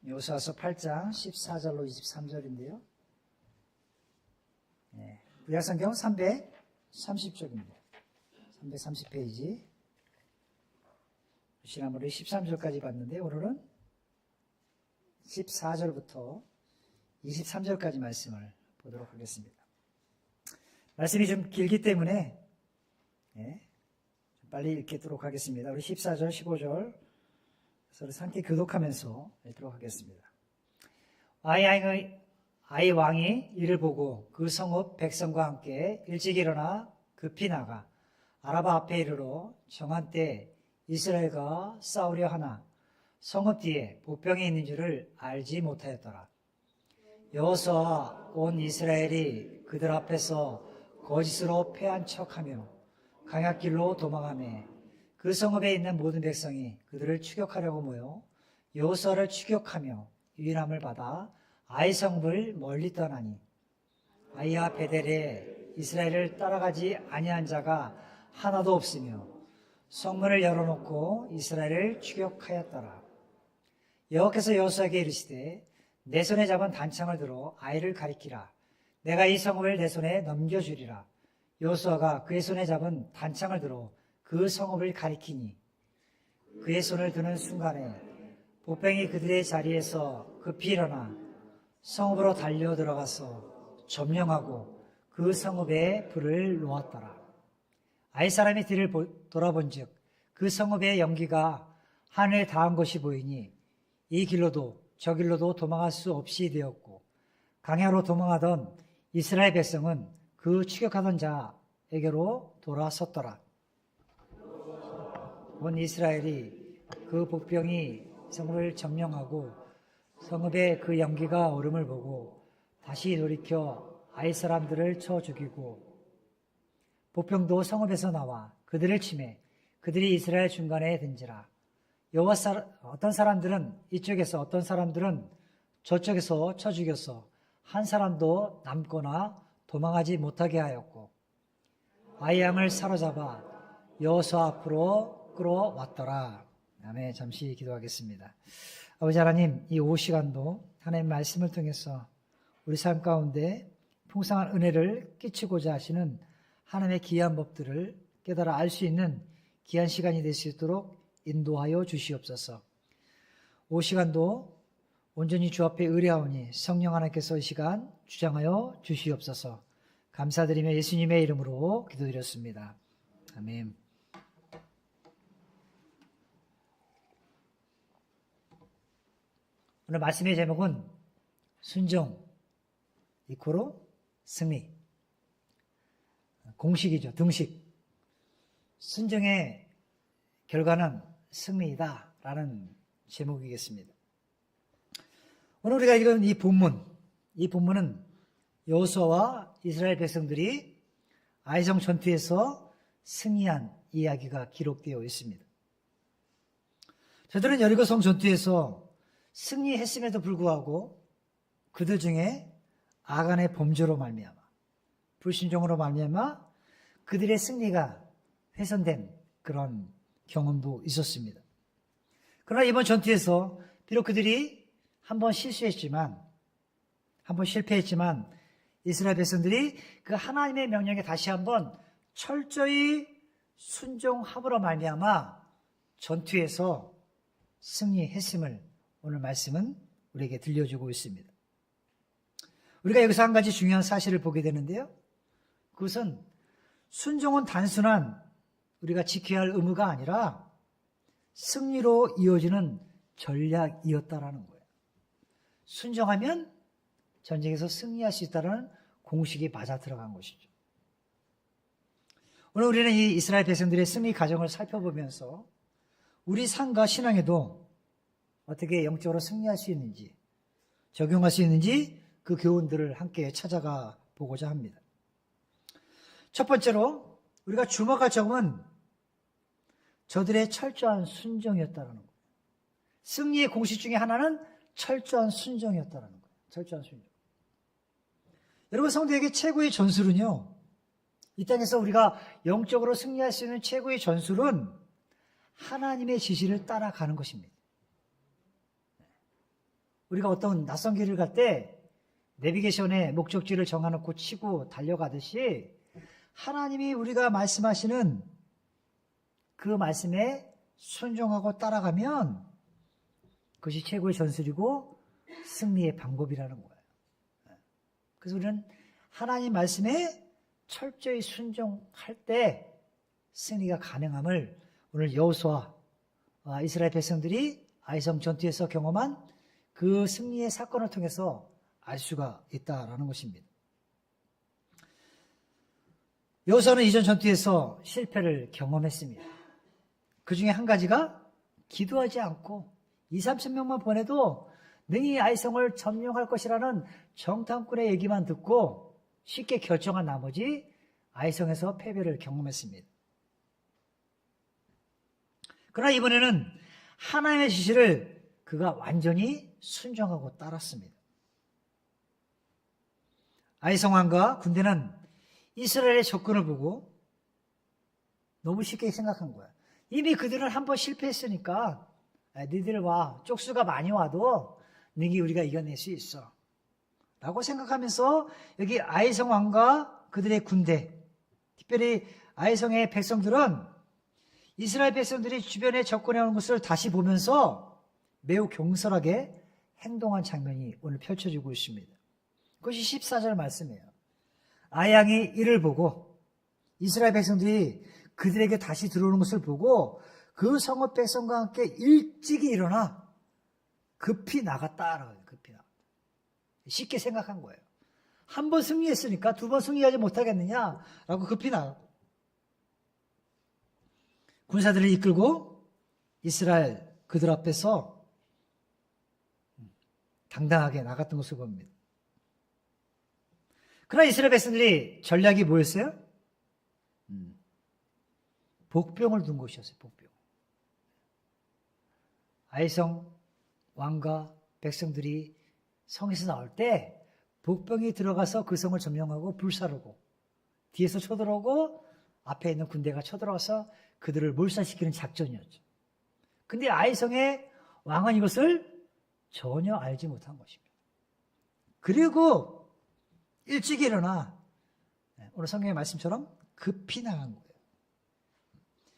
여호수아서 8장 14절로 23절인데요. 구약성경 330쪽입니다. 330페이지. 지난번에 13절까지 봤는데 오늘은 14절부터 23절까지 말씀을 보도록 하겠습니다. 말씀이 좀 길기 때문에 좀 빨리 읽도록 하겠습니다. 우리 14절, 15절 서로 함께 교독하면서 읽도록 하겠습니다. 아이 왕이 이를 보고 그 성읍 백성과 함께 일찍 일어나 급히 나가 아라바 앞에 이르러 정한 때 이스라엘과 싸우려 하나 성읍 뒤에 보병이 있는 줄을 알지 못하였더라. 여호수아와 온 이스라엘이 그들 앞에서 거짓으로 패한 척하며 강약길로 도망하며 그 성읍에 있는 모든 백성이 그들을 추격하려고 모여 여호수아를 추격하며 유인함을 받아 아이 성읍을 멀리 떠나니 아이와 베델에 이스라엘을 따라가지 아니한 자가 하나도 없으며 성문을 열어놓고 이스라엘을 추격하였더라. 여호와께서 여호수아에게 이르시되 내 손에 잡은 단창을 들어 아이를 가리키라. 내가 이 성읍을 내 손에 넘겨주리라. 여호수아가 그의 손에 잡은 단창을 들어 그 성읍을 가리키니 그의 손을 드는 순간에 보병이 그들의 자리에서 급히 일어나 성읍으로 달려 들어가서 점령하고 그 성읍에 불을 놓았더라. 아이 사람이 뒤를 돌아본즉 그 성읍의 연기가 하늘에 닿은 것이 보이니 이 길로도 저 길로도 도망할 수 없이 되었고 강야로 도망하던 이스라엘 백성은 그 추격하던 자에게로 돌아섰더라. 온 이스라엘이 그 복병이 성읍을 점령하고 성읍의 그 연기가 오름을 보고 다시 돌이켜 아이 사람들을 쳐 죽이고 복병도 성읍에서 나와 그들을 치매 그들이 이스라엘 중간에 든지라. 어떤 사람들은 이쪽에서 어떤 사람들은 저쪽에서 쳐 죽여서 한 사람도 남거나 도망하지 못하게 하였고 아이 양을 사로잡아 여호수아 앞으로 끌어왔더라. 아멘. 잠시 기도하겠습니다. 아버지 하나님, 이 오후 시간도 하나님의 말씀을 통해서 우리 삶 가운데 풍성한 은혜를 끼치고자 하시는 하나님의 귀한 법들을 깨달아 알 수 있는 귀한 시간이 될 수 있도록 인도하여 주시옵소서. 오후 시간도 온전히 주 앞에 의뢰하오니 성령 하나님께서 이 시간 주장하여 주시옵소서. 감사드리며 예수님의 이름으로 기도드렸습니다. 아멘. 오늘 말씀의 제목은 순종 이코로 승리. 공식이죠. 등식. 순종의 결과는 승리이다 라는 제목이겠습니다. 오늘 우리가 읽은 이 본문은 여호수아와 이스라엘 백성들이 아이성 전투에서 승리한 이야기가 기록되어 있습니다. 저들은 여리고성 전투에서 승리했음에도 불구하고 그들 중에 아간의 범죄로 말미암아 불신종으로 말미암아 그들의 승리가 훼손된 그런 경험도 있었습니다. 그러나 이번 전투에서 비록 그들이 한번 실패했지만 이스라엘 백성들이 그 하나님의 명령에 다시 한번 철저히 순종함으로 말미암아 전투에서 승리했음을 오늘 말씀은 우리에게 들려주고 있습니다. 우리가 여기서 한 가지 중요한 사실을 보게 되는데요. 그것은 순종은 단순한 우리가 지켜야 할 의무가 아니라 승리로 이어지는 전략이었다라는 거예요. 순종하면 전쟁에서 승리할 수 있다는 공식이 맞아 들어간 것이죠. 오늘 우리는 이 이스라엘 백성들의 승리 과정을 살펴보면서 우리 삶과 신앙에도 어떻게 영적으로 승리할 수 있는지, 적용할 수 있는지 그 교훈들을 함께 찾아가 보고자 합니다. 첫 번째로 우리가 주목할 점은 저들의 철저한 순종이었다는 거예요. 승리의 공식 중에 하나는 철저한 순종이었다는 거예요. 철저한 순종. 여러분, 성도에게 최고의 전술은요, 이 땅에서 우리가 영적으로 승리할 수 있는 최고의 전술은 하나님의 지시를 따라가는 것입니다. 우리가 어떤 낯선 길을 갈 때 내비게이션에 목적지를 정해놓고 치고 달려가듯이 하나님이 우리가 말씀하시는 그 말씀에 순종하고 따라가면 그것이 최고의 전술이고 승리의 방법이라는 거예요. 그래서 우리는 하나님 말씀에 철저히 순종할 때 승리가 가능함을 오늘 여호수아 이스라엘 백성들이 아이성 전투에서 경험한 그 승리의 사건을 통해서 알 수가 있다라는 것입니다. 여호수아는 이전 전투에서 실패를 경험했습니다. 그 중에 한 가지가 기도하지 않고 2,3,000명만 보내도 능히 아이성을 점령할 것이라는 정탐꾼의 얘기만 듣고 쉽게 결정한 나머지 아이성에서 패배를 경험했습니다. 그러나 이번에는 하나님의 지시를 그가 완전히 순종하고 따랐습니다. 아이성 왕과 군대는 이스라엘의 접근을 보고 너무 쉽게 생각한 거야. 이미 그들은 한번 실패했으니까 너희들 와, 쪽수가 많이 와도 능히 우리가 이겨낼 수 있어 라고 생각하면서 여기 아이성 왕과 그들의 군대, 특별히 아이성의 백성들은 이스라엘 백성들이 주변에 접근해오는 것을 다시 보면서 매우 경솔하게 행동한 장면이 오늘 펼쳐지고 있습니다. 그것이 14절 말씀이에요. 아양이 이를 보고 이스라엘 백성들이 그들에게 다시 들어오는 것을 보고 그 성읍 백성과 함께 일찍이 일어나 급히 나갔다. 급히 나갔다. 쉽게 생각한 거예요. 한 번 승리했으니까 두 번 승리하지 못하겠느냐라고 급히 나갔고 군사들을 이끌고 이스라엘 그들 앞에서 당당하게 나갔던 것을 봅니다. 그러나 이스라엘 백성들이 전략이 뭐였어요? 복병을 둔 것이었어요. 복병. 아이성 왕과 백성들이 성에서 나올 때 복병이 들어가서 그 성을 점령하고 불사르고 뒤에서 쳐들어오고 앞에 있는 군대가 쳐들어와서 그들을 몰살시키는 작전이었죠. 근데 아이성의 왕은 이것을 전혀 알지 못한 것입니다. 그리고 일찍 일어나 오늘 성경의 말씀처럼 급히 나간 거예요.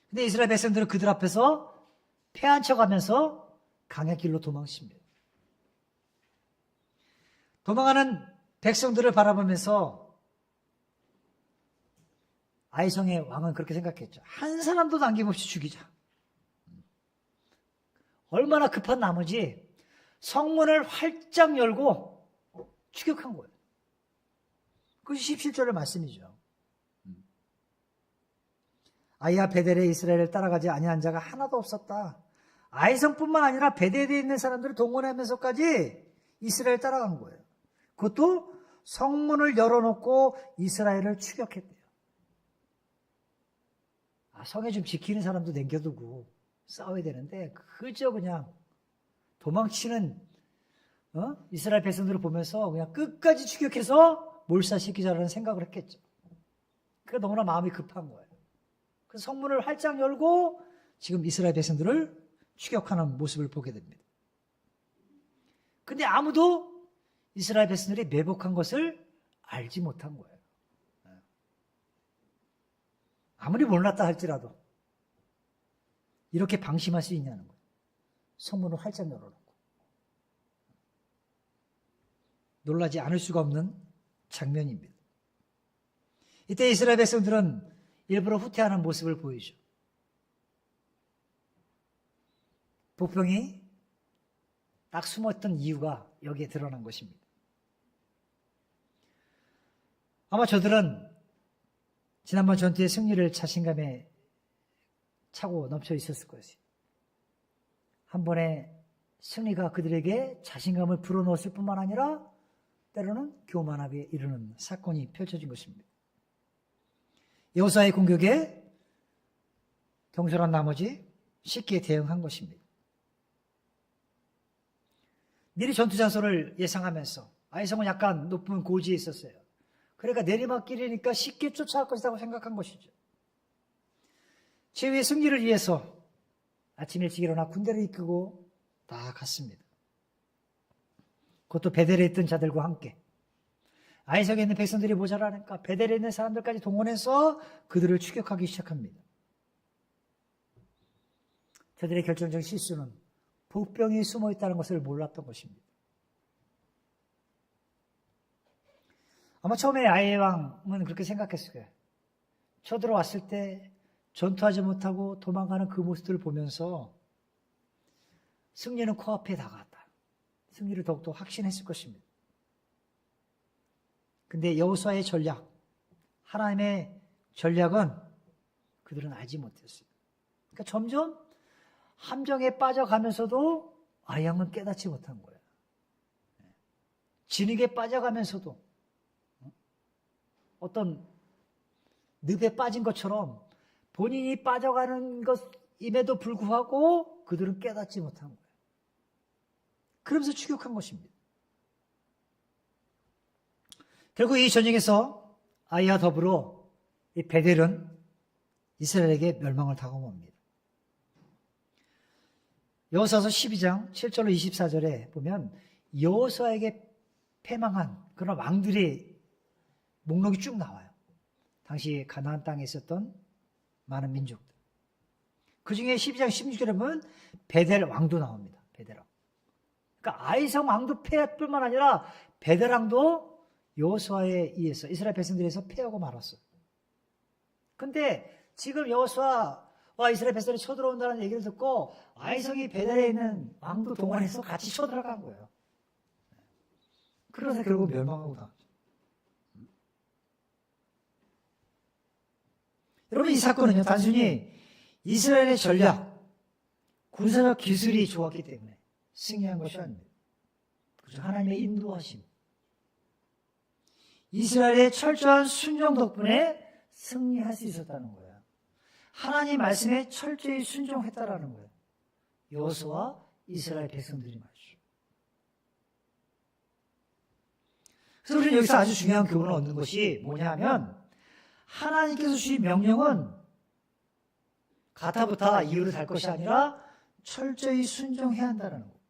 근데 이스라엘 백성들은 그들 앞에서 패한 척하면서 강의 길로 도망칩니다. 도망하는 백성들을 바라보면서 아이성의 왕은 그렇게 생각했죠. 한 사람도 남김없이 죽이자. 얼마나 급한 나머지 성문을 활짝 열고 추격한 거예요. 그것이 17절의 말씀이죠. 아이야 베델에 이스라엘을 따라가지 아니한 자가 하나도 없었다. 아이성뿐만 아니라 베델에 있는 사람들을 동원하면서까지 이스라엘 따라간 거예요. 그것도 성문을 열어놓고 이스라엘을 추격했대요. 성에 좀 지키는 사람도 남겨두고 싸워야 되는데 그저 그냥 도망치는 이스라엘 백성들을 보면서 그냥 끝까지 추격해서 몰살시키자라는 생각을 했겠죠. 그러니까 너무나 마음이 급한 거예요. 그래서 성문을 활짝 열고 지금 이스라엘 백성들을 추격하는 모습을 보게 됩니다. 근데 아무도 이스라엘 백성들이 매복한 것을 알지 못한 거예요. 아무리 몰랐다 할지라도 이렇게 방심할 수 있냐는 거예요. 성문을 활짝 열어놓고. 놀라지 않을 수가 없는 장면입니다. 이때 이스라엘 백성들은 일부러 후퇴하는 모습을 보이죠. 복병이 딱 숨었던 이유가 여기에 드러난 것입니다. 아마 저들은 지난번 전투의 승리를 자신감에 차고 넘쳐 있었을 것이에요. 한 번의 승리가 그들에게 자신감을 불어넣었을 뿐만 아니라 때로는 교만하게 이르는 사건이 펼쳐진 것입니다. 여호수아의 공격에 경솔한 나머지 쉽게 대응한 것입니다. 미리 전투 장소를 예상하면서 아이성은 약간 높은 고지에 있었어요. 그러니까 내리막길이니까 쉽게 쫓아갈 것이라고 생각한 것이죠. 최후의 승리를 위해서 아침 일찍 일어나 군대를 이끌고 다 갔습니다. 그것도 베델에 있던 자들과 함께. 아이성에 있는 백성들이 모자라니까 베델에 있는 사람들까지 동원해서 그들을 추격하기 시작합니다. 저들의 결정적인 실수는 복병이 숨어 있다는 것을 몰랐던 것입니다. 아마 처음에 아이의 왕은 그렇게 생각했을 거예요. 쳐들어왔을 때 전투하지 못하고 도망가는 그 모습들을 보면서 승리는 코앞에 다가왔다. 승리를 더욱더 확신했을 것입니다. 근데 여호수아의 전략, 하나님의 전략은 그들은 알지 못했어요. 그러니까 점점 함정에 빠져가면서도 아이 왕은 깨닫지 못한 거예요. 진흙에 빠져가면서도 어떤 늪에 빠진 것처럼 본인이 빠져가는 것임에도 불구하고 그들은 깨닫지 못한 거예요. 그러면서 추격한 것입니다. 결국 이 전쟁에서 아이와 더불어 이 베델은 이스라엘에게 멸망을 당합니다. 여호수아서 12장 7절로 24절에 보면 여호수아에게 패망한 그런 왕들의 목록이 쭉 나와요. 당시 가나안 땅에 있었던 많은 민족들. 그 중에 12장 16절에 보면 베델 왕도 나옵니다. 베델 왕. 그러니까 아이성 왕도 패할 뿐만 아니라 베델 왕도 여호수아에 의해서 이스라엘 백성들에서 패하고 말았어요. 근데 지금 여호수아와 이스라엘 백성들이 쳐들어온다는 얘기를 듣고 아이성이 베델에 있는 왕도 동원해서 같이 쳐들어간 거예요. 그래서 결국 멸망하고 나왔죠. 여러분, 이 사건은요, 단순히 이스라엘의 전략, 군사적 기술이 좋았기 때문에 승리한 것이 아닙니다. 그죠? 하나님의 인도하심. 이스라엘의 철저한 순종 덕분에 승리할 수 있었다는 거예요. 하나님 말씀에 철저히 순종했다라는 거예요. 여호수아와 이스라엘 백성들이 말이죠. 그래서 우리는 여기서 아주 중요한 교훈을 얻는 것이 뭐냐 하면 하나님께서 주신 명령은 가타부타 이유를 달 것이 아니라 철저히 순종해야 한다는 거.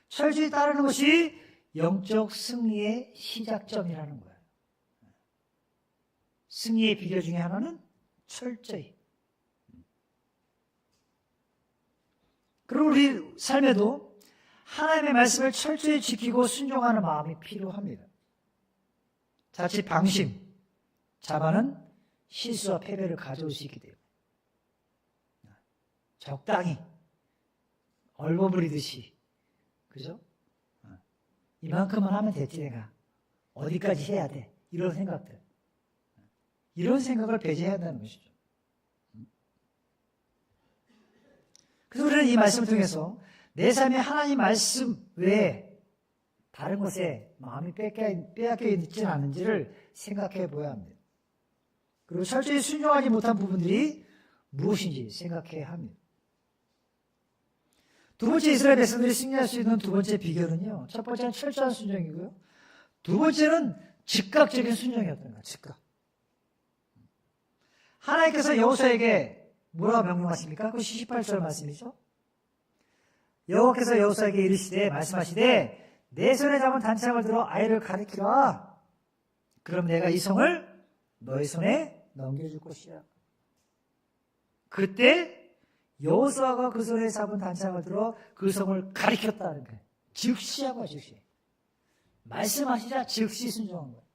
철저히 따르는 것이 영적 승리의 시작점이라는 거예요. 승리의 비결 중에 하나는 철저히. 그리고 우리 삶에도 하나님의 말씀을 철저히 지키고 순종하는 마음이 필요합니다. 자칫 방심, 자만은 실수와 패배를 가져올 수 있기 때문에 적당히 얼버무리듯이, 그죠? 이만큼만 하면 됐지 내가 어디까지 해야 돼, 이런 생각들, 이런 생각을 배제해야 한다는 것이죠. 그래서 우리는 이 말씀을 통해서 내 삶에 하나님 말씀 외에 다른 것에 마음이 빼앗겨 있지는 않은지를 생각해 보아야 합니다. 그리고 철저히 순종하지 못한 부분들이 무엇인지 생각해야 합니다. 두 번째, 이스라엘 백성들이 승리할 수 있는 두 번째 비결은요, 첫 번째는 철저한 순종이고요, 두 번째는 즉각적인 순종이었던 거예요. 즉각. 하나님께서 여호수아에게 뭐라고 명령하십니까? 그 18절 말씀이죠. 여호와께서 여호수아에게 이르시되 말씀하시되 내 손에 잡은 단창을 들어 아이를 가리키라. 그럼 내가 이 성을 너의 손에 넘겨줄 것이야. 그때 여호수아가 그 손에 잡은 단창을 들어 그 성을 가리켰다는 거예요. 즉시 한 거야, 즉시. 말씀하시자 즉시 순종한 거예요.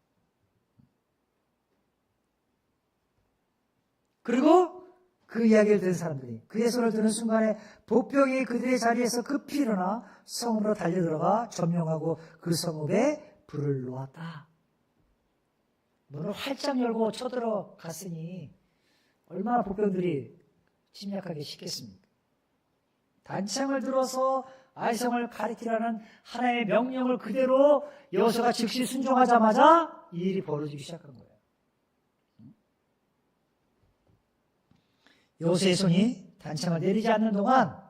그리고 그 이야기를 듣는 사람들이 그의 손을 드는 순간에 보병이 그들의 자리에서 급히 일어나 성읍으로 달려들어가 점령하고 그 성읍에 불을 놓았다. 문을 활짝 열고 쳐들어갔으니 얼마나 보병들이 침략하기 쉽겠습니까? 단창을 들어서 아이성을 가리키라는 하나님의 명령을 그대로 여호수아가 즉시 순종하자마자 이 일이 벌어지기 시작한 거예요. 여호수아의 손이 단창을 내리지 않는 동안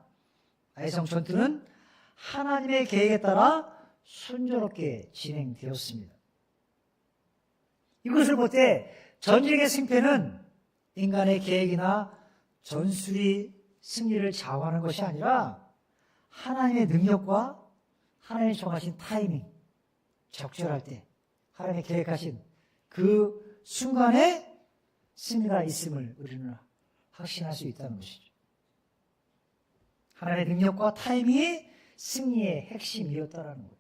아이성 전투는 하나님의 계획에 따라 순조롭게 진행되었습니다. 이것을 볼 때 전쟁의 승패는 인간의 계획이나 전술이 승리를 좌우하는 것이 아니라 하나님의 능력과 하나님이 정하신 타이밍, 적절할 때 하나님이 계획하신 그 순간에 승리가 있음을 우리는 확신할 수 있다는 것이죠. 하나님의 능력과 타이밍이 승리의 핵심이었다라는 거예요.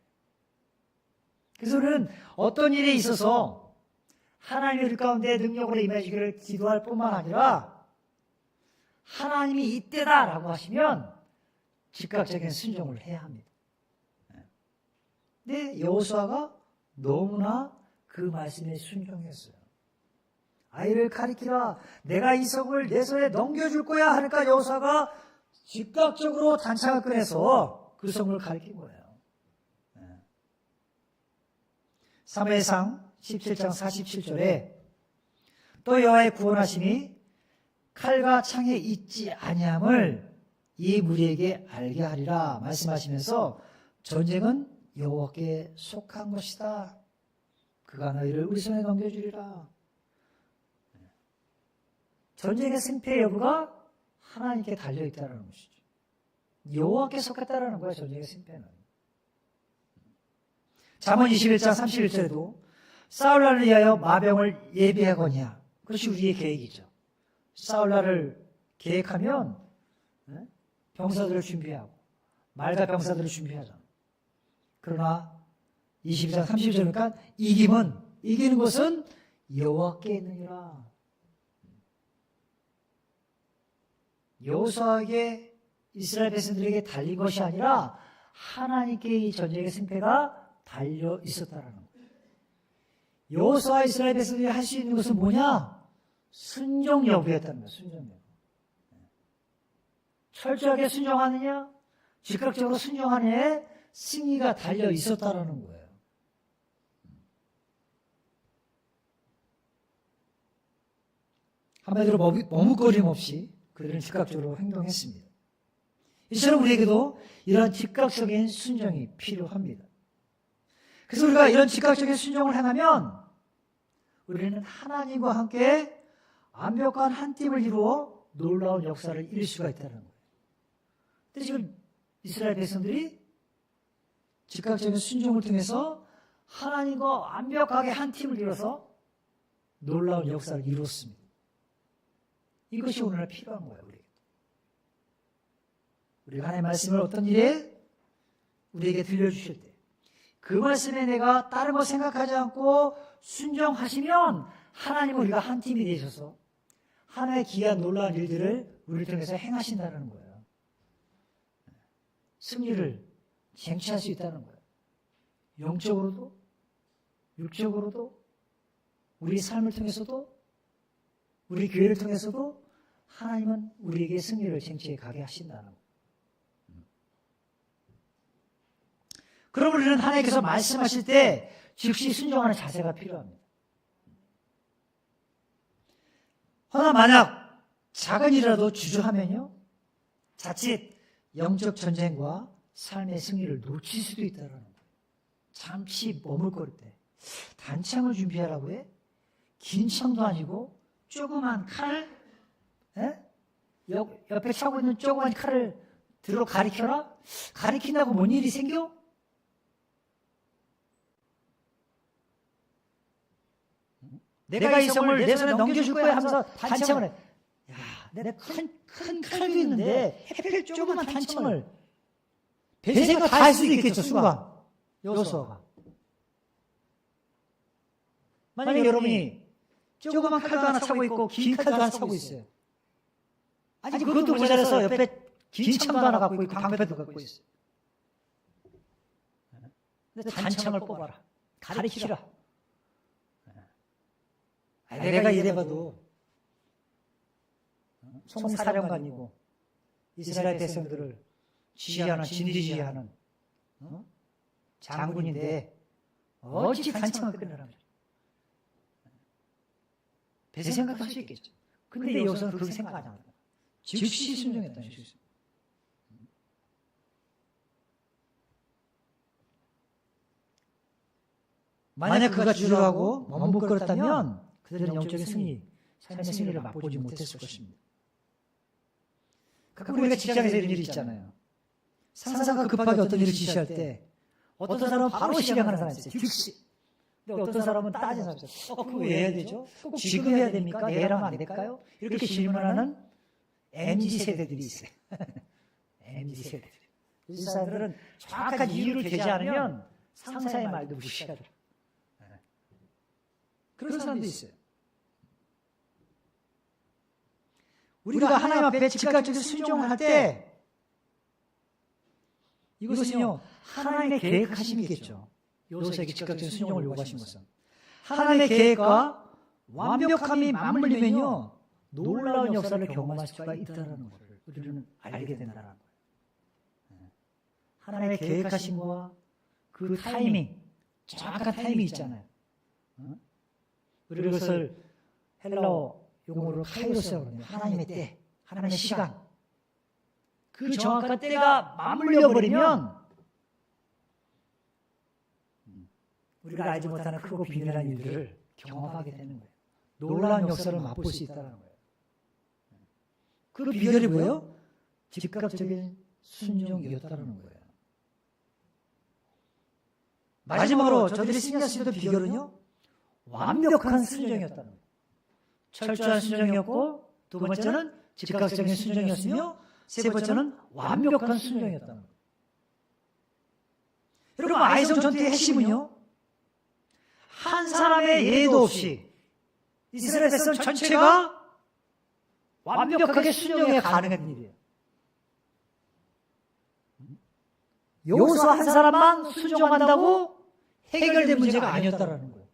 그래서 우리는 어떤 일에 있어서 하나님의 우리 가운데 능력으로 임하시기를 기도할 뿐만 아니라 하나님이 이때다라고 하시면 즉각적인 순종을 해야 합니다. 근데 여호수아가 너무나 그 말씀에 순종했어요. 아이를 가리키라, 내가 이 성을 내 손에 넘겨줄 거야 하니까 여호수아가 즉각적으로 단창을 꺼내서 그 성을 가리킨 거예요. 사무엘상 17장 47절에 또 여호와의 구원하심이 칼과 창에 있지 아니함을 이 무리에게 알게 하리라 말씀하시면서 전쟁은 여호와께 속한 것이다. 그가 너희를 우리 손에 넘겨주리라. 전쟁의 승패 여부가 하나님께 달려있다는 것이죠. 여호와께 속했다는 거예요. 전쟁의 승패는. 잠언 21장 31절에도 싸울날을 위하여 마병을 예비하거니와. 그것이 우리의 계획이죠. 싸울날을 계획하면 병사들을 준비하고 말과 병사들을 준비하잖아. 그러나 22장 30절이니까 이기는 것은 여호와께 있느니라. 여호수아에게 이스라엘 백성들에게 달린 것이 아니라 하나님께 이 전쟁의 승패가 달려 있었다라는 거예요. 여호수아 이스라엘 백성들이 할 수 있는 것은 뭐냐? 순종 여부였다는 거예요. 순종 여부. 철저하게 순종하느냐? 즉각적으로 순종하느냐에 승리가 달려 있었다라는 거예요. 한마디로 머뭇거림 없이 그들은 즉각적으로 행동했습니다. 이처럼 우리에게도 이러한 즉각적인 순종이 필요합니다. 그래서 우리가 이런 즉각적인 순종을 행하면 우리는 하나님과 함께 완벽한 한 팀을 이루어 놀라운 역사를 이룰 수가 있다는 거예요. 근데 지금 이스라엘 백성들이 즉각적인 순종을 통해서 하나님과 완벽하게 한 팀을 이뤄서 놀라운 역사를 이루었습니다. 이것이 오늘날 필요한 거예요. 우리가 하나님의 말씀을 어떤 일에 우리에게 들려주실 때 그 말씀에 내가 다른 거 생각하지 않고 순종하시면 하나님은 우리가 한 팀이 되셔서 하나의 귀한 놀라운 일들을 우리를 통해서 행하신다는 거예요. 승리를 쟁취할 수 있다는 거예요. 영적으로도 육적으로도 우리 삶을 통해서도 우리 교회를 통해서도 하나님은 우리에게 승리를 쟁취해 가게 하신다는 거예요. 그럼 우리는 하나님께서 말씀하실 때 즉시 순종하는 자세가 필요합니다. 허나 만약 작은 일이라도 주저하면요, 자칫 영적 전쟁과 삶의 승리를 놓칠 수도 있다는 거예요. 잠시 머물거릴 때 단창을 준비하라고 해? 긴 창도 아니고 조그만 칼, 옆에 차고 있는 조그만 칼을 들어 가리켜라? 가리킨다고 뭔 일이 생겨? 내가 이 성을 내 손에 넘겨줄 거야 하면서 단창을 해. 야, 내가 큰 칼도 있는데 해필 조그만 단창을 배세가 다 할 수도 있겠죠, 순간. 여호수아가. 만약에 여러분이 조그만 칼도 하나 차고 있고 긴 칼도 하나 차고 있어요. 아니 그것도 모자라서 옆에 긴 창도 하나 갖고 있고 방패도 갖고 있어요. 근데 단창을 뽑아라. 가리키라. 내가 이래봐도 총사령관이고 이스라엘 백성들을 지휘하는 진지지휘하는 장군인데 어찌 단창을 끊으라. 배세 생각도 할 수 있겠죠. 근데 여기서는 그렇게 생각하지 않아요. 즉시 순종했다는 것이죠. 만약 그가 주저하고 머뭇거렸다면 그들은 영적인 승리, 삶의 승리를 맛보지 못했을 것입니다. 가끔 우리가 직장에서 이런 일이 있잖아요. 상사가 급하게 어떤 일을 지시할 때 어떤 사람은 바로 실행하는 사람이 있어요. 즉시. 근데 어떤 사람은 따지는 사람이 있어요. 그거 왜 해야 되죠? 꼭 지금 해야 됩니까? 내일 하면 안 될까요? 이렇게 질문하는 MZ세대들이 있어요. MZ세대들. 이 사람들은 정확한 이유를 대지 않으면 상사의 말도 무시하더라고요. 그런 사람도 있어요. 우리가 하나님 앞에 즉각적인 순종을 할 때 이것은요 하나님의 계획하심이겠죠. 요셉에게 즉각적인 순종을 요구하신 것은 하나님의 계획과 완벽함이 맞물리면요 놀라운 역사를 경험할 수가 있다는 것을 우리는 알게 된다는 거예요. 하나님의 계획하심과 그 타이밍, 정확한 타이밍이 있잖아요. 우리 그것을 헬라어 용어로 카이로스라고 하거든요. 하나님의 때, 하나님의 시간. 그 정확한 때가 맞물려 버리면 우리가 알지 못하는 크고 비밀한 일들을 경험하게 되는 거예요. 놀라운 역사를 맛볼 수 있다는 거예요. 그 비결이 뭐예요? 즉각적인 순종이었다는 거예요. 마지막으로 저들이 승리할 수 있는 비결은요, 완벽한 순종이었다는 거예요. 철저한 순종이었고, 두 번째는 즉각적인 순종이었으며, 세 번째는 완벽한 순종이었다는 거예요. 여러분, 아이성 전투의 핵심은요, 한 사람의 예도 없이 이스라엘 백성 전체가 완벽하게 순종해 가능한 일이에요. 여호수아 한 사람만 순종한다고 해결된 문제가 아니었다라는 거예요.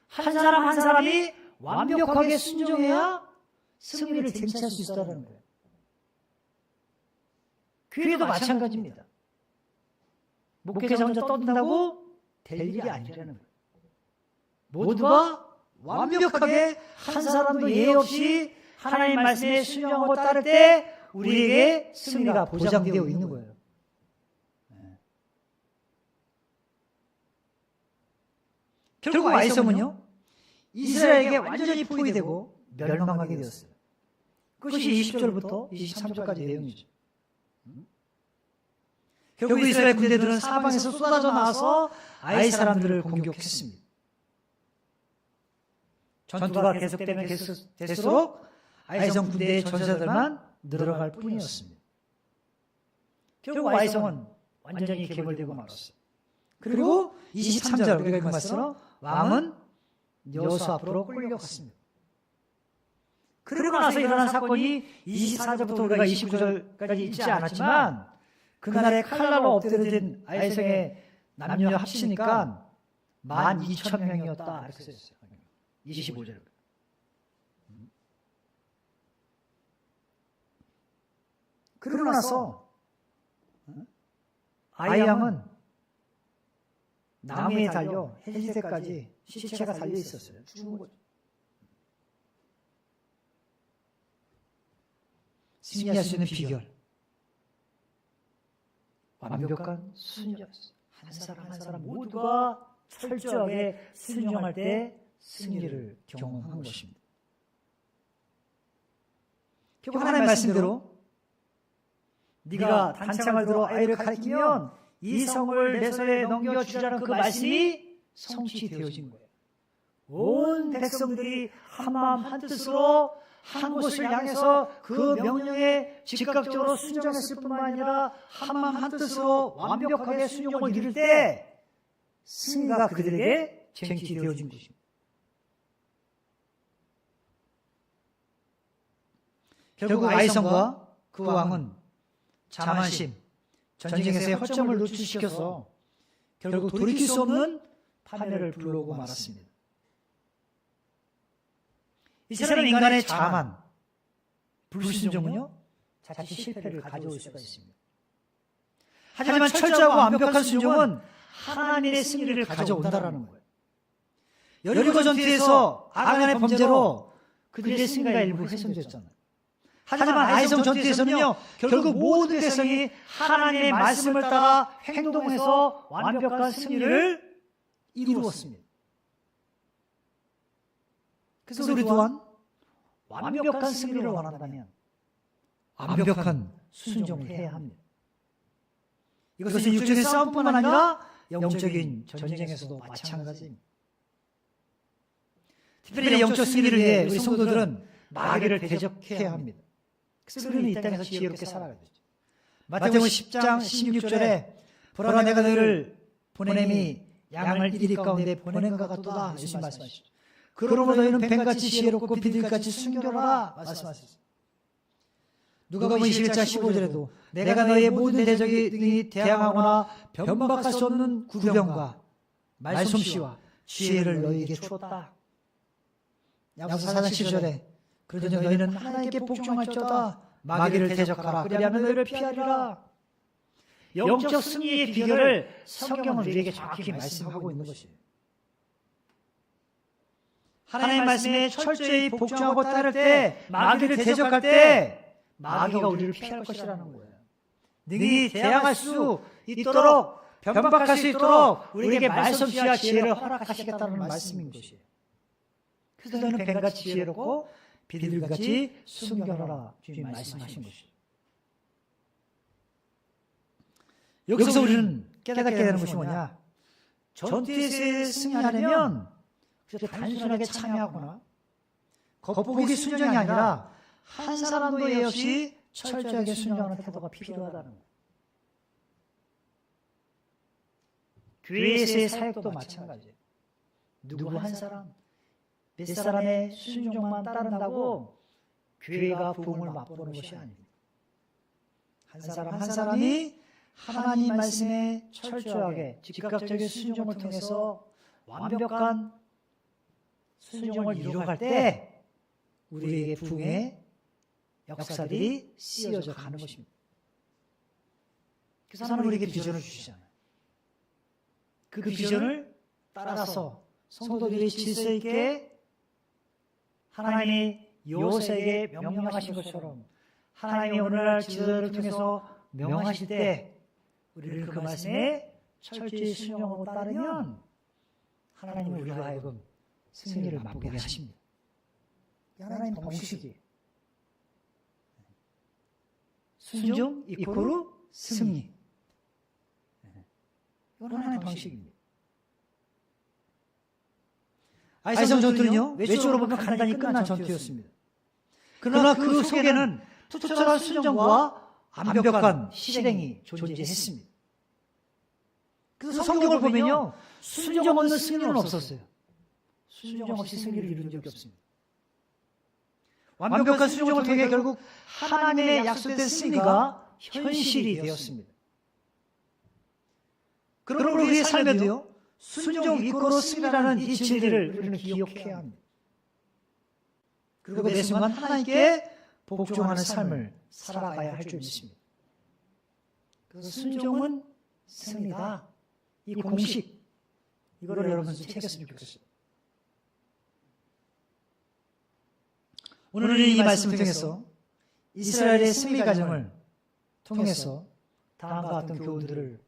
한 사람 한 사람이 완벽하게 순종해야 승리를 쟁취할 수 있다는 거예요. 교회도 마찬가지입니다. 목회자 혼자 떤다고 될 일이 아니라는 거예요. 모두가 완벽하게 한 사람도 예외 없이 하나님 말씀에 순종하고 따를 때 우리에게 승리가 보장되어 있는 거예요. 결국 아이성은요, 이스라엘에게 완전히 포위되고 멸망하게 되었어요. 그것이 20절부터 23절까지 내용이죠. 결국 이스라엘 군대들은 사방에서 쏟아져 나와서 아이 사람들을 공격했습니다. 전투가 계속되면 계속될수록 아이성 군대의 전사들만 늘어갈 뿐이었습니다. 결국 아이성은 완전히 괴물되고 말았어요. 그리고 23절 우리가 읽은 것처럼 왕은 여호수아 앞으로 끌려갔습니다. 그러고 나서 일어난 사건이 24절부터 우리가 29절까지 있지 않았지만 그날에 칼날로 엎드려진 아이성의 남녀 합치니까 12,000명이었다 이렇게 써있어요. 25절. 그러고 나서 아이양은 나무에 달려 해질 때까지 시체가 달려 있었어요. 죽은 거죠. 승리할 수 있는 비결, 완벽한 순종이었어요. 한 사람 한 사람 모두가 철저하게 순종할 때 승리를 경험한 것입니다. 결국 하나님의 말씀대로 네가 단창을 들어 아이를 가리키면 이 성을 내 손에 넘겨주자는 그 말씀이 성취되어진 거예요. 온 백성들이 한마음 한뜻으로 한 곳을 향해서 그 명령에 즉각적으로 순종했을 뿐만 아니라 한마음 한뜻으로 완벽하게 순종을 이룰 때 승리가 그들에게 쟁취되어진 것입니다. 결국 아이성과 그 왕은 자만심, 전쟁에서의 허점을 노출시켜서 결국 돌이킬 수 없는 파멸을 불러오고 말았습니다. 이처럼 인간의 자만, 불순종은요, 자칫 실패를 가져올 수가 있습니다. 하지만 철저하고 완벽한 순종은 하나님의 승리를 가져온다라는 거예요. 여리고 전투에서 아간의 범죄로 그들의 승리가 일부 훼손됐잖아요. 하지만 아이성 전투에서는요, 결국 모든 백성이 하나님의 말씀을 따라 행동해서 완벽한 승리를 이루었습니다. 그래서 우리 또한 완벽한 승리를 원한다면 완벽한 순종을 해야 합니다. 이것은 육적인 싸움뿐만 아니라 영적인 전쟁에서도 마찬가지입니다. 특별히 영적 승리를 위해 우리 성도들은 마귀를 대적해야 합니다. 그래서 우리는 이 땅에서 지혜롭게 살아가야 되죠. 마태복음 10장 16절에 보라 내가 너희를 보냄이 양을 이리 가운데 보낸 것 같도다 예수님 말씀하시죠. 그러므로 너희는 뱀같이 지혜롭고 비둘기같이 순결하라 말씀하셨습니다. 누가복음 21장 15절에도 내가 너희의 모든 대적이 대항하거나 변박할 수 없는 구병과 말솜씨와 지혜를 너희에게 주었다. 야고보서 4장 7절에 그러니 너희는 하나님께 복종할지어다 마귀를 대적하라 그리하면 너희를 피하리라. 영적 승리의 비결을 성경은 우리에게 정확히 말씀하고 있는 것이에요. 하나님의 말씀에 철저히 복종하고 따를 때 마귀를 대적할 때 마귀가 우리를 피할 것이라는 거예요. 능히 대항할 수 있도록 변박할 수 있도록 우리에게 말솜씨와 지혜를 허락하시겠다는 말씀인 것이에요. 그래서 너는 뱀같이 지혜롭고 비둘기같이 순결하라 주님 말씀하신 것이에요. 여기서 우리는 깨닫게 되는 것이 뭐냐? 전투에서 승리하려면 그저 단순하게 참여하거나 겉보기 순종이 아니라 한 사람도 예 없이 철저하게 순종하는 태도가 필요하다는 거예요. 교회에서의 사역도 마찬가지예요. 누구 한 사람, 몇 사람의 순종만 따른다고 교회가 부흥을 맛보는 것이 아닙니다. 한 사람 한 사람이 하나님 말씀에 철저하게 즉각적인 순종을 통해서 완벽한 순종을 이루어갈 때 우리에게 부흥의 역사들이 쓰여져 가는 것입니다. 그래서 하나님 우리에게 비전을 주시잖아요. 그 비전을 따라서 성도들이 질서 있게 하나님이 여호수아에게 명령하신 것처럼 하나님이 오늘날 지도자를 통해서 명하실 때 우리를 그 말씀에 철저히 순종하고 따르면 하나님은 우리로 하여금 승리를 맛보게 하십니다. 하나님 방식이 순종 이코르 승리. 이건 하나님의 방식입니다. 아이성 전투는요, 외적으로 보면 간단히 끝난 전투였습니다. 그러나 그 속에는 투철한 순종과 완벽한 실행이 존재했습니다. 그래서 성경을 보면요, 순종 없는 승리는 없었어요. 순종 없이 승리를 이룬 적이 없습니다. 완벽한 순종을 통해 결국 하나님의 약속된 승리가 현실이 되었습니다. 그러므로 우리의 삶에도요, 순종 이코르 승리라는 이 진리를 우리는 기억해야 합니다. 그리고 매 순간 하나님께 복종하는 삶을 살아가야 할 줄 믿습니다. 그래서 순종은 승리다. 이 공식, 이거를 여러분 챙겼으면 좋겠어요. 오늘은 이 말씀을 통해서 이스라엘의 승리 과정을 통해서 다음과 같은 교훈들을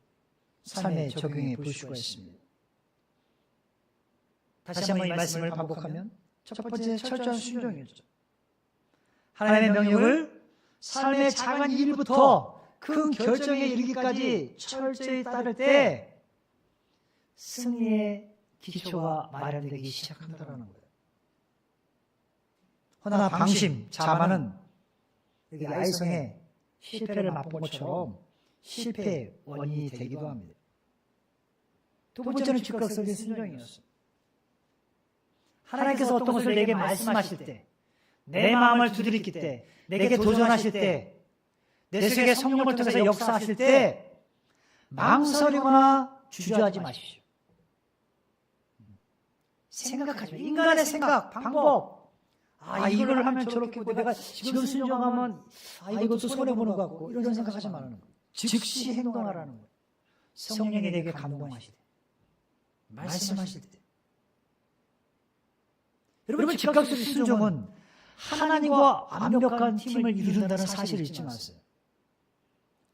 삶에 적용해 볼 수가 있습니다. 다시 한번 이 말씀을 반복하면 첫 번째 철저한 순종이었죠. 하나님의 명령을 삶의 작은 일부터 큰 결정에 이르기까지 철저히 따를 때 승리의 기초가 마련되기 시작한다는 거예요. 허나 방심, 자만은 여기 아이성의 실패를 맛본 것처럼 실패의 원인이 되기도 합니다. 두 번째는 즉각적인 순종이었어요. 하나님께서 어떤 것을 내게 말씀하실 때, 내 마음을 두드리킬 때, 내게 도전하실 때, 내 속에 성령을 통해서 역사하실 때 망설이거나 주저하지 마십시오. 생각하지 마십시오. 인간의 생각, 방법. 이걸 하면 저렇게 하고 내가 지금 순종하면 이것도 손해보는 것 같고 이런 생각하지 말라는 거예요. 즉시 행동하라는 거예요. 성령이 내게 감동하실 때, 말씀하실 때. 여러분 즉각적인 순종은 하나님과 완벽한 팀을 이룬다는 사실을 잊지 마세요.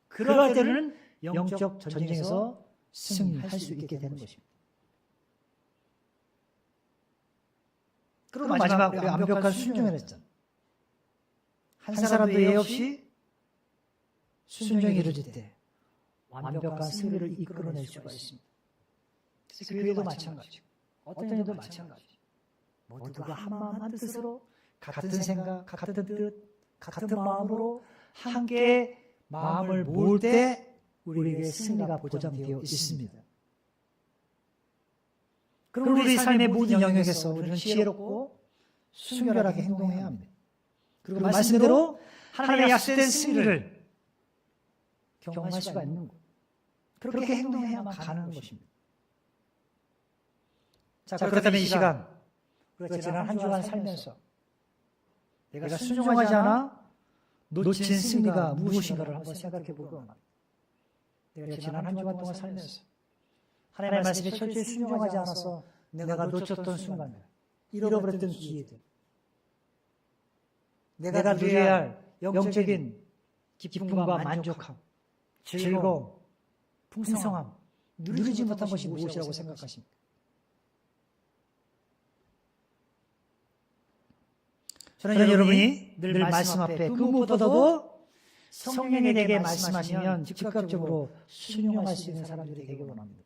그럴 때는 영적 전쟁에서 승리할 수 있게 되는 것입니다. 그리고 마지막 우리 완벽한 순종을 했잖아요. 한 사람도 예 없이 순종이 이루어질 때 완벽한 승리를 이끌어낼 수가 있습니다. 그래서 교회도 마찬가지고 어떤 일도 마찬가지고 모두가 한 마음 한 뜻으로 같은 생각, 같은 뜻, 같은 마음으로 함께 마음을 모을 때 우리에게 승리가 보장되어 있습니다. 그럼 우리 삶의 모든 영역에서 우리는 지혜롭고 순결하게 행동해야 합니다. 그리고 말씀대로 하나님의 약속된 승리를 경험할 수가 있는 것. 그렇게 행동해야만 가능한 것입니다. 자, 그렇다면 이 시간, 우리가 지난 한 주간 살면서 내가 순종하지 않아 놓친 승리가 무엇인가를 한번 생각해 보고 합니다. 내가 지난 한 주간 동안 살면서 하나님의 말씀에 철저히 순종하지 않아서 내가 놓쳤던 순간들, 잃어버렸던 기회들, 내가 누려야 할 영적인 기쁨과 만족함, 즐거움, 풍성함, 누리지 못한 것이 무엇이라고 생각하십니까? 저는 여러분이 늘 말씀 앞에 그 무엇보다도 성령이 내게 말씀하시면 즉각적으로 순종할 수 있는 사람들이 되길 원합니다.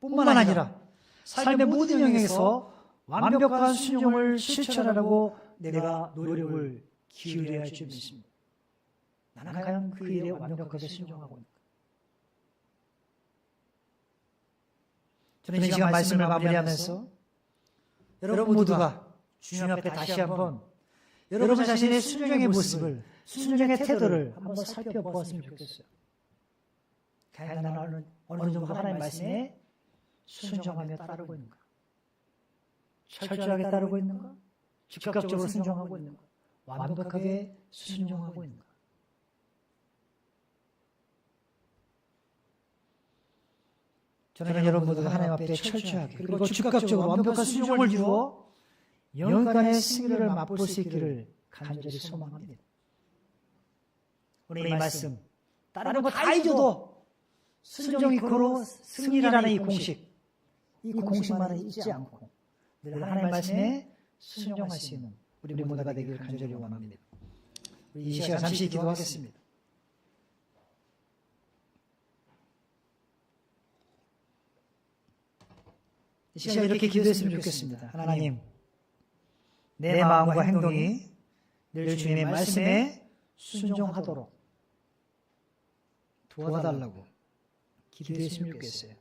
뿐만 아니라 삶의 모든 영역에서 완벽한 순종을 실천하라고 내가 노력을 기울여야 할 줄 믿습니다. 나는 과연 그 일에 완벽하게 순종하고 있는가? 저는 이 시간 말씀을 마무리하면서 여러분 모두가 주님 앞에 다시 한번 여러분 자신의 순종의 모습을, 순종의 태도를 한번 살펴보았으면 좋겠어요. 과연 나는 어느 정도 하나님의 말씀에 순종하며 따르고 있는가? 철저하게 따르고 있는가? 즉각적으로 순종하고 있는가? 완벽하게 순종하고 있는가? 저는 여러분 모두가 하나님 앞에 철저하게 그리고 즉각적으로 완벽한 순종을 이루어 영원간의 승리를 맛볼 수 있기를 간절히 소망합니다. 오늘 이 말씀 다른 거 다 잊어도 순종이 고로 승리라는 이 공식만을 잊지 않고 늘 하나님의 말씀에 순종할 수 있는 우리 모두가 되기를 간절히 원합니다. 우리 이 시간 잠시 기도하겠습니다. 이 시간 이렇게 기도했으면 좋겠습니다. 하나님, 내 마음과 행동이 늘 주님의 말씀에 순종하도록 도와달라고 기도했으면 좋겠어요.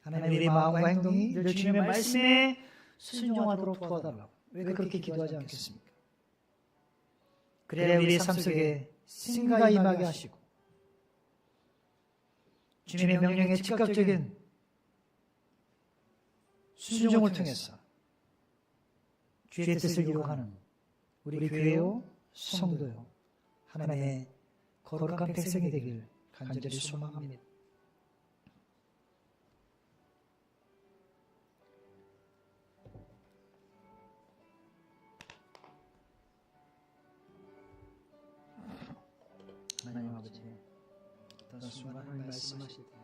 하나님, 우리 마음과 행동이 늘 주님의 말씀에 순종하도록 도와달라고. 왜 그렇게 기도하지 않겠습니까? 그래야 우리의 삶 속에 승리가 임하게 하시고 주님의 명령에 즉각적인 순종을 통해서 주의 뜻을 이루어가는 우리 교회요, 성도요, 하나님의 거룩한 백성이 되길 간절히 소망합니다. 하나님 아버지, 어떤 순간 하나님 말씀하실 때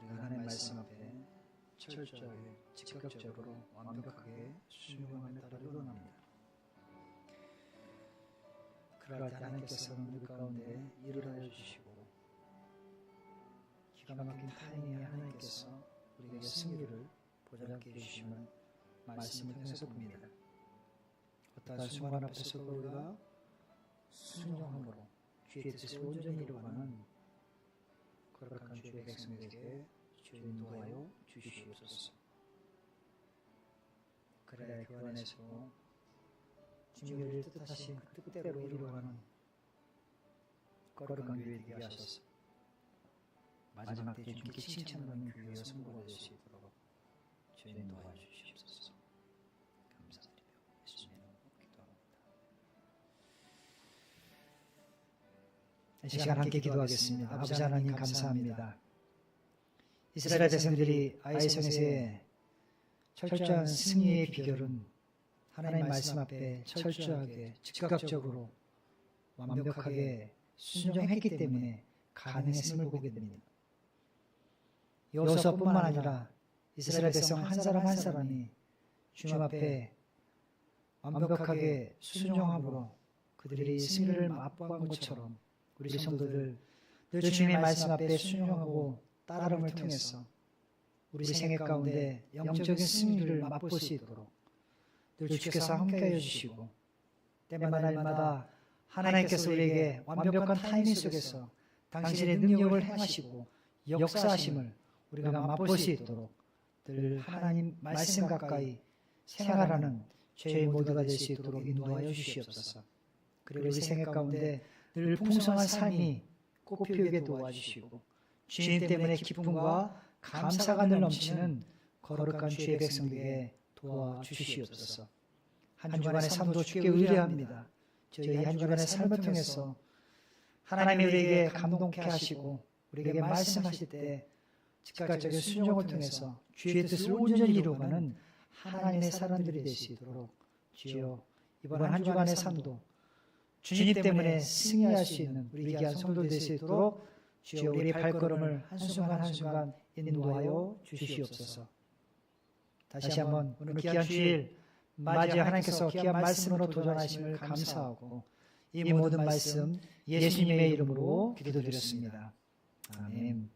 우리가 하나님 말씀 앞에 철저하게 즉각적으로 완벽하게 순종하며 따르기 원합니다. 그럴 때 하나님께서는 우리 가운데 일을 하여 주시고 기가 막힌 타이밍에 하나님께서 우리에게 승리를 보장하게 해주시는 말씀을 통해서 봅니다. 어떠한 순간 앞에서도 우리가 순종함으로 주의 뜻을 온전히 이루어가는 거룩한 주의 백성에게 주의 인도하여 주시옵소서. 그래야 그 안에서 주님을 뜻하신 그 뜻대로 이루어가는 거룩한 교회 되게 하셔서 마지막 때 주님께 칭찬받는 교회와 성도가 될 수 있도록 주의 인도하여 주시옵소서. 감사드리며 예수님 이름으로 기도합니다. 이 시간 함께 기도하겠습니다. 아버지 하나님 감사합니다. 이스라엘 백성들이 아이성에서의 철저한 승리의 비결은 하나님의 말씀 앞에 철저하게 즉각적으로 완벽하게 순종했기 때문에 가능했음을 보게 됩니다. 여호수아뿐만 아니라 이스라엘 백성 한 사람 한 사람이 주님 앞에 완벽하게 순종함으로 그들이 승리를 맛보한 것처럼 우리 성도들 늘 주님의 말씀 앞에 순종하고 따름을 통해서 우리 생애 가운데 영적인 승리를 맛볼 수 있도록 늘 주께서 함께하여 주시고 때마다 일마다 하나님께서 우리에게 완벽한 타이밍 속에서 당신의 능력을 행하시고 역사하심을 우리가 맛볼 수 있도록 늘 하나님 말씀 가까이 생활하는 죄의 모두가 될 수 있도록 인도하여 주시옵소서. 그리고 우리 생애 가운데 늘 풍성한 삶이 꽃피우게 도와주시고 주님 때문에 기쁨과 감사가 늘 넘치는 거룩한 주의 백성들에게 도와주시옵소서. 한 주간의 삶도 주께 의뢰합니다. 저희 한 주간의 삶을 통해서 하나님이 우리에게 감동케 하시고 우리에게 말씀하실 때 즉각적인 순종을 통해서 주의 뜻을 온전히 이루어가는 하나님의 사람들이 될 수 있도록 주여 이번 한 주간의 삶도 주님 때문에 승리할 수 있는 우리 귀한 성도들 될 수 있도록 주여 우리 발걸음을 한순간 한순간 인도하여 주시옵소서. 다시 한번 오늘 귀한 주일 맞이해 하나님께서 귀한 말씀으로 도전하심을 감사하고 이 모든 말씀 예수님의 이름으로 기도드렸습니다. 아멘.